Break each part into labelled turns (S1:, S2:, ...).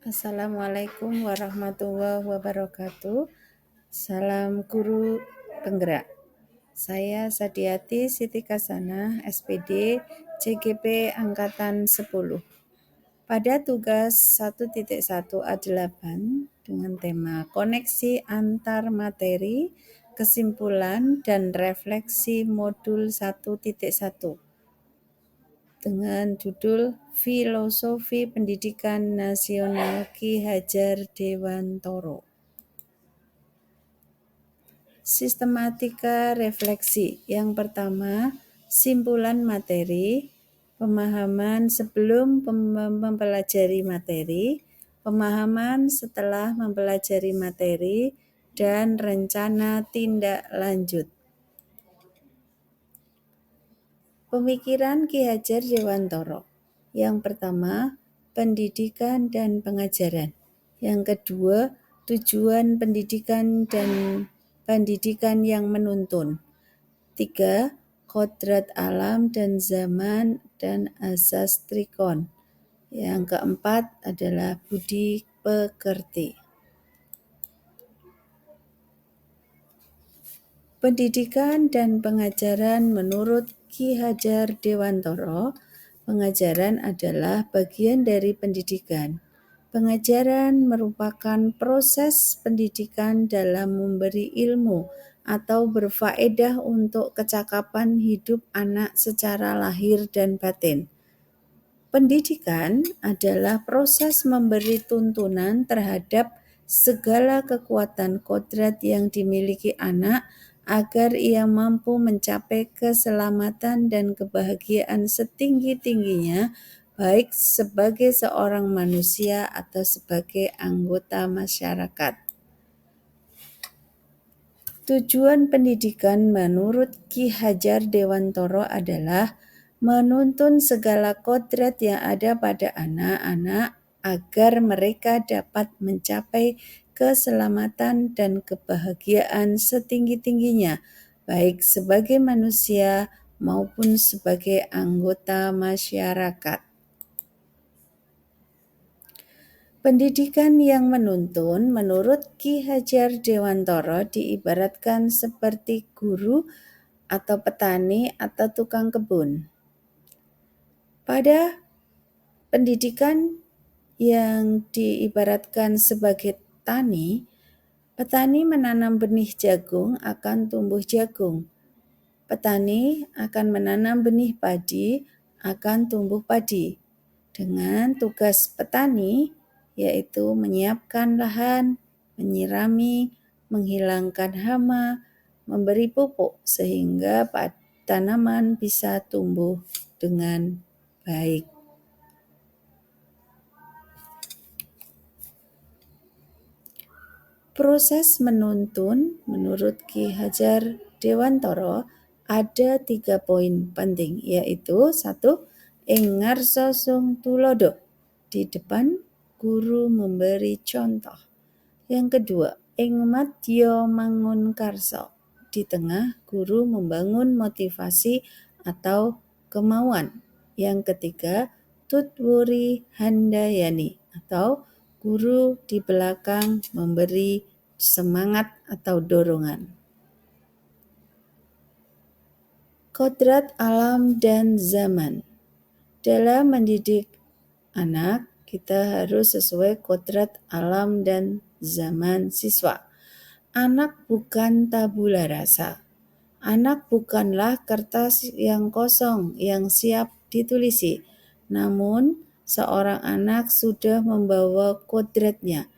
S1: Assalamualaikum warahmatullahi wabarakatuh. Salam guru penggerak. Saya Sadiati Siti Kasanah, SPD CGP Angkatan 10. Pada tugas 1.1A8 dengan tema koneksi antar materi, kesimpulan dan refleksi modul 1.1 dengan judul Filosofi Pendidikan Nasional Ki Hajar Dewantoro. Sistematika refleksi. Yang pertama, simpulan materi, pemahaman sebelum mempelajari materi, pemahaman setelah mempelajari materi, dan rencana tindak lanjut. Pemikiran Ki Hajar Dewantoro. Yang pertama, pendidikan dan pengajaran. Yang kedua, tujuan pendidikan dan pendidikan yang menuntun. 3. Kodrat alam dan zaman dan asas trikon. Yang keempat adalah budi pekerti. Pendidikan dan pengajaran menurut Ki Hajar Dewantoro, pengajaran adalah bagian dari pendidikan. Pengajaran merupakan proses pendidikan dalam memberi ilmu atau berfaedah untuk kecakapan hidup anak secara lahir dan batin. Pendidikan adalah proses memberi tuntunan terhadap segala kekuatan kodrat yang dimiliki anak agar ia mampu mencapai keselamatan dan kebahagiaan setinggi-tingginya, baik sebagai seorang manusia atau sebagai anggota masyarakat. Tujuan pendidikan menurut Ki Hajar Dewantoro adalah menuntun segala kodrat yang ada pada anak-anak agar mereka dapat mencapai keselamatan dan kebahagiaan setinggi-tingginya, baik sebagai manusia maupun sebagai anggota masyarakat. Pendidikan yang menuntun menurut Ki Hajar Dewantoro diibaratkan seperti guru atau petani atau tukang kebun. Pada pendidikan yang diibaratkan sebagai tani, petani menanam benih jagung akan tumbuh jagung. Petani akan menanam benih padi akan tumbuh padi. Dengan tugas petani yaitu menyiapkan lahan, menyirami, menghilangkan hama, memberi pupuk sehingga tanaman bisa tumbuh dengan baik. Proses menuntun menurut Ki Hajar Dewantoro ada 3 poin penting, yaitu 1. Ing ngarsa sung tulodo, di depan guru memberi contoh. Yang kedua, ing madya mangun karso, di tengah guru membangun motivasi atau kemauan. Yang ketiga, tutwuri handayani, atau guru di belakang memberi semangat atau dorongan. Kodrat alam dan zaman. Dalam mendidik anak, kita harus sesuai kodrat alam dan zaman siswa. Anak bukan tabula rasa. Anak bukanlah kertas yang kosong yang siap ditulisi. Namun, seorang anak sudah membawa kodratnya,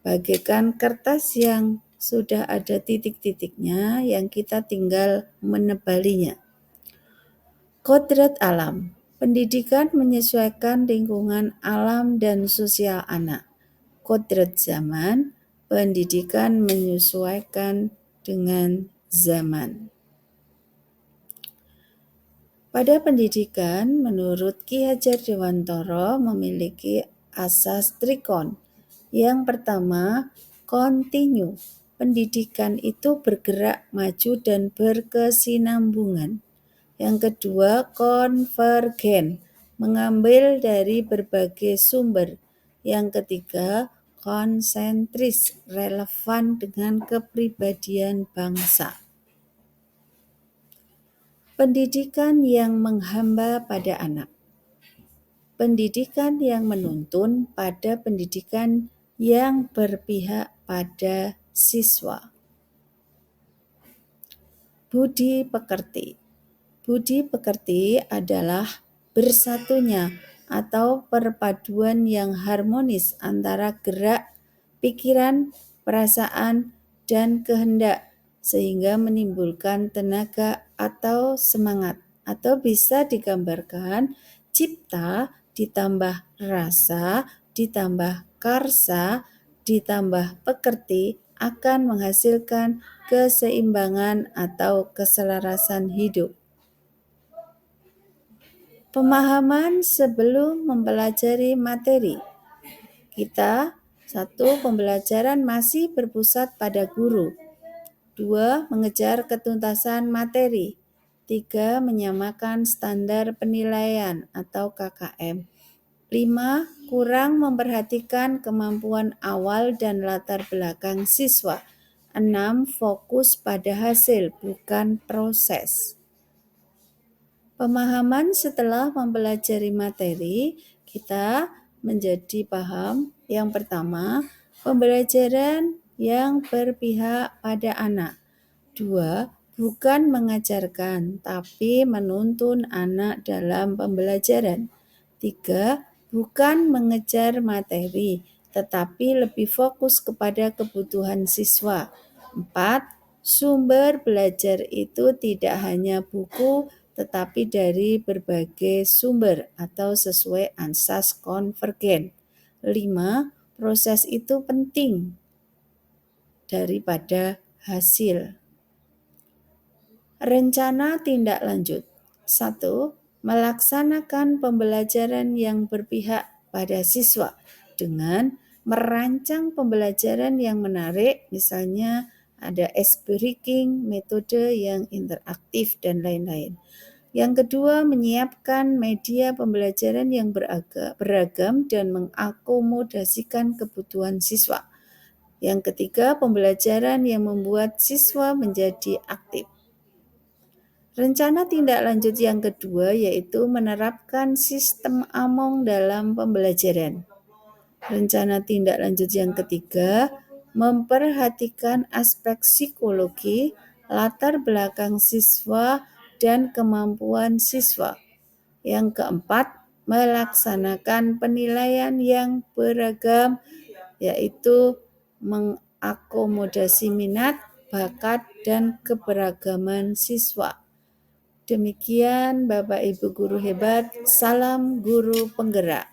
S1: bagaikan kertas yang sudah ada titik-titiknya yang kita tinggal menebalinya. Kodrat alam. Pendidikan menyesuaikan lingkungan alam dan sosial anak. Kodrat zaman. Pendidikan menyesuaikan dengan zaman. Pada pendidikan, menurut Ki Hajar Dewantoro memiliki asas trikon. Yang pertama, kontinu. Pendidikan itu bergerak maju dan berkesinambungan. Yang kedua, konvergen. Mengambil dari berbagai sumber. Yang ketiga, konsentris, relevan dengan kepribadian bangsa. Pendidikan yang menghamba pada anak. Pendidikan yang menuntun pada pendidikan yang berpihak pada siswa. Budi pekerti. Budi pekerti adalah bersatunya atau perpaduan yang harmonis antara gerak, pikiran, perasaan, dan kehendak sehingga menimbulkan tenaga atau semangat, atau bisa digambarkan cipta ditambah rasa ditambah karsa ditambah pekerti akan menghasilkan keseimbangan atau keselarasan hidup. Pemahaman sebelum mempelajari materi. Kita, 1. Pembelajaran masih berpusat pada guru. 2. Mengejar ketuntasan materi. 3. Menyamakan standar penilaian atau KKM. 5. Kurang memperhatikan kemampuan awal dan latar belakang siswa. 6. Fokus pada hasil, bukan proses. Pemahaman setelah mempelajari materi, kita menjadi paham. Yang pertama, pembelajaran yang berpihak pada anak. 2. Bukan mengajarkan, tapi menuntun anak dalam pembelajaran. 3. Bukan mengejar materi, tetapi lebih fokus kepada kebutuhan siswa. 4. Sumber belajar itu tidak hanya buku, tetapi dari berbagai sumber atau sesuai asas konvergen. 5. Proses itu penting daripada hasil. Rencana tindak lanjut. 1. Melaksanakan pembelajaran yang berpihak pada siswa dengan merancang pembelajaran yang menarik, misalnya ada ice breaking, metode yang interaktif, dan lain-lain. Yang kedua, menyiapkan media pembelajaran yang beragam dan mengakomodasikan kebutuhan siswa. Yang ketiga, pembelajaran yang membuat siswa menjadi aktif. Rencana tindak lanjut yang kedua yaitu menerapkan sistem AMONG dalam pembelajaran. Rencana tindak lanjut yang ketiga, memperhatikan aspek psikologi, latar belakang siswa, dan kemampuan siswa. Yang keempat, melaksanakan penilaian yang beragam, yaitu mengakomodasi minat, bakat, dan keberagaman siswa. Demikian Bapak Ibu guru hebat, salam guru penggerak.